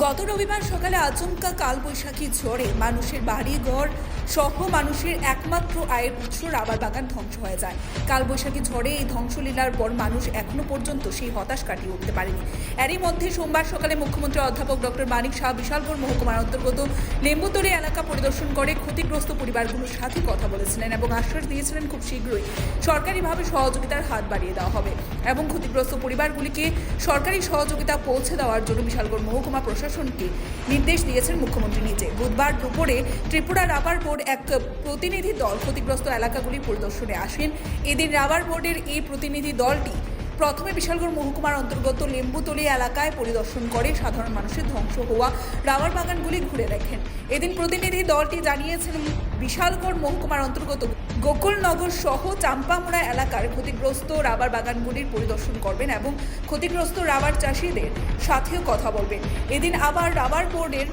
গত রবিবার সকালে আচমকা কালবৈশাখী ঝড়ে মানুষের বাড়িঘর সহ মানুষের একমাত্র আয়ের উৎস রাবার বাগান ধ্বংস হয়ে যায়। কালবৈশাখী ঝড়ে এই ধ্বংসলীলার পর মানুষ এখনো পর্যন্ত সেই হতাশ কাটিয়ে উঠতে পারেনি। এরই মধ্যে সোমবার সকালে মুখ্যমন্ত্রী অধ্যাপক ডক্টর মানিক সাহা বিশালগড় মহকুমার অন্তর্গত লেম্বুতলী এলাকা পরিদর্শন করে ক্ষতিগ্রস্ত পরিবারগুলোর সাথে কথা বলেছিলেন এবং আশ্বাস দিয়েছিলেন খুব শীঘ্রই সরকারিভাবে সহযোগিতার হাত বাড়িয়ে দেওয়া হবে এবং ক্ষতিগ্রস্ত পরিবারগুলিকে সরকারি সহযোগিতা পৌঁছে দেওয়ার জন্য বিশালগড় মহকুমা প্রশাসনকে নির্দেশ দিয়েছেন মুখ্যমন্ত্রী নিজে। বুধবার দুপুরে ত্রিপুরা রাবার বোর্ড এক প্রতিনিধি দল ক্ষতিগ্রস্ত এলাকাগুলি পরিদর্শনে আসেন। এদিন রাবার বোর্ডের এই প্রতিনিধি দলটি প্রথমে বিশালগড় মহকুমার অন্তর্গত লেম্বুতলী এলাকায় পরিদর্শন করে সাধারণ মানুষের ধ্বংস হওয়া রাবার বাগানগুলি ঘুরে দেখেন। এদিন প্রতিনিধি দলটি জানিয়েছেন বিশালগড় মহকুমার অন্তর্গত গোকুলনগর সহ চাম্পামুড়া এলাকার ক্ষতিগ্রস্ত রাবার বাগানগুলির পরিদর্শন করবেন এবং ক্ষতিগ্রস্ত রাবার চাষিদের সাথেও কথা বলবেন। এদিন আবার রাবার বোর্ডের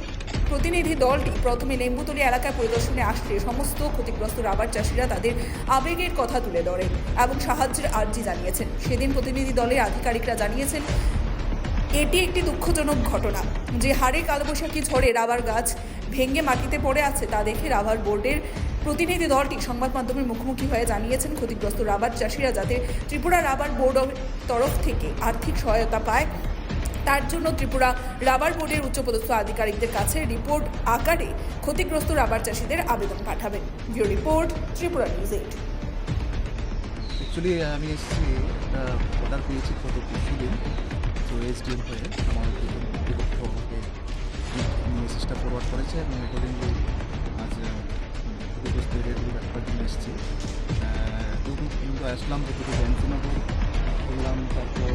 প্রতিনিধি দলটি প্রথমে লেম্বুতলী এলাকায় পরিদর্শনে আসলে সমস্ত ক্ষতিগ্রস্ত রাবার চাষিরা তাদের আবেগের কথা তুলে ধরেন এবং সাহায্যের আর্জি জানিয়েছেন। সেদিন প্রতিনিধি দলের আধিকারিকরা জানিয়েছেন এটি একটি দুঃখজনক ঘটনা যে হারে কালবৈশাখী ঝড়ে রাবার গাছ ভেঙে মাটিতে পড়ে আছে তা দেখে রাবার বোর্ডের প্রতিনিধি দলটি সংবাদ মাধ্যমের মুখোমুখি হয়ে জানিয়েছেন ক্ষতিগ্রস্ত রাবার চাষিরা যাতে ত্রিপুরা রাবার বোর্ডের তরফ থেকে আর্থিক সহায়তা পায় তার জন্য ত্রিপুরা রাবার বোর্ডের উচ্চপদস্থ আধিকারিকদের কাছে রিপোর্ট আকারে ক্ষতিগ্রস্ত রাবার চাষিদের আবেদন পাঠাবেন। Bureau report, Tripura news 8। Actually আমি এসেছি অর্ডার পেয়েছি গত কিছুদিন, তো এসডিএম হয়ে আমার বিপক্ষ আমাকে মেসেজটা ফরওয়ার্ড করেছে এবং অ্যাকর্ডিংলি আজ ক্ষতিগ্রস্ত এরিয়াগুলো একবার জন্য এসেছি। কিন্তু আসলাম যেটুকু ব্যান্সিনগর ঘুরলাম, তারপর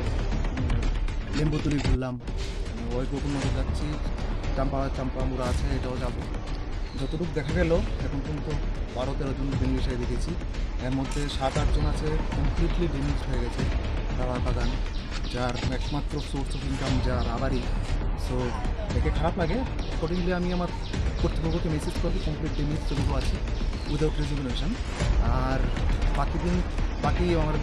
লেম্বুতলী ঘুরলাম, ওই গোকুলনগর যাচ্ছি, চাম্পামুড়া আছে এটাও যাবো। যতটুকু দেখা গেল এখন পর্যন্ত 12-13 জন বেনিফিশিয়ারি দেখেছি, এর মধ্যে 7-8 জন আছে কমপ্লিটলি ড্যামেজ হয়ে গেছে রাবার বাগান, যার একমাত্র সোর্স অফ ইনকাম যা রাবারই। সো দেখে খারাপ লাগে। অ্যাকর্ডিংলি আমি আমার কর্তৃপক্ষকে মেসেজ করবো কমপ্লিট ড্যামেজ যেগুলো আছে উইদাউট রেজিগনেশন। আর বাকি আমার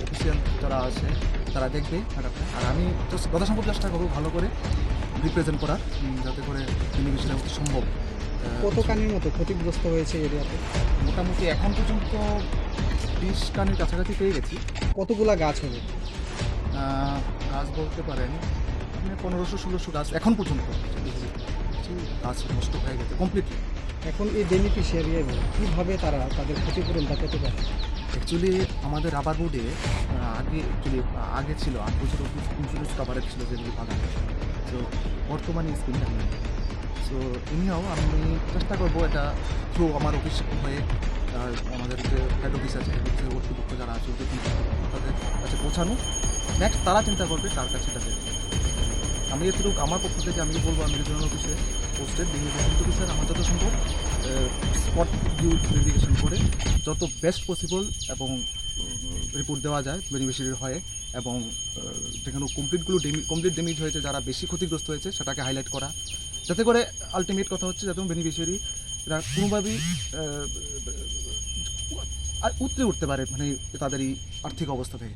অফিসিয়াল যারা আছে তারা দেখবে ব্যাপারটা। আর আমি যথাসম্ভব চেষ্টা করবো ভালো করে রিপ্রেজেন্ট করার, যাতে করে বেনিফিশিয়ারি সম্ভব। কত কানির মতো ক্ষতিগ্রস্ত হয়েছে এরিয়াতে? মোটামুটি এখন পর্যন্ত 20 কানির কাছাকাছি পেয়ে গেছি। কতগুলা গাছ হবে? গাছ বলতে পারেন 1500-1600 গাছ এখন পর্যন্ত গাছ নষ্ট হয়ে গেছে কমপ্লিটলি। এখন এই বেনিফিশিয়ারি কীভাবে তারা তাদের ক্ষতিপূরণটা পেতে পারে? অ্যাকচুয়ালি আমাদের রাবার বোর্ডে আগে ছিল 8 বছর ইন্স্যুরেন্স কাভারেজ ছিল যেগুলি বাগান, তো বর্তমানে স্কিমটা নেই। সো এনিহাও আমি চেষ্টা করবো এটা থ্রু আমার অফিস হয়ে আমাদের যে হেড অফিস আছে, হেড অফিসের কর্তৃপক্ষ যারা আছে তাদের কাছে পৌঁছানো। নেক্সট তারা চিন্তা করবে কার কাছে এটা দেবে। আমি এতটুকু আমার পক্ষ থেকে আমি বলবো, আমি রিজনাল অফিসে পোস্টেড ডেভেলপমেন্ট অফিসার, আমার যত সম্ভব স্পট ভিউ ভেরিফিকেশন করে যত বেস্ট পসিবল এবং রিপোর্ট দেওয়া যায় বেনিফিশিয়ারির হয়ে, এবং যেখানে কমপ্লিট ড্যামেজ হয়েছে, যারা বেশি ক্ষতিগ্রস্ত হয়েছে সেটাকে হাইলাইট করা, যাতে করে আলটিমেট কথা হচ্ছে যাতে বেনিফিশিয়ারিরা কোনোভাবেই উতরে উঠতে পারে মানে তাদের এই আর্থিক অবস্থা থেকে।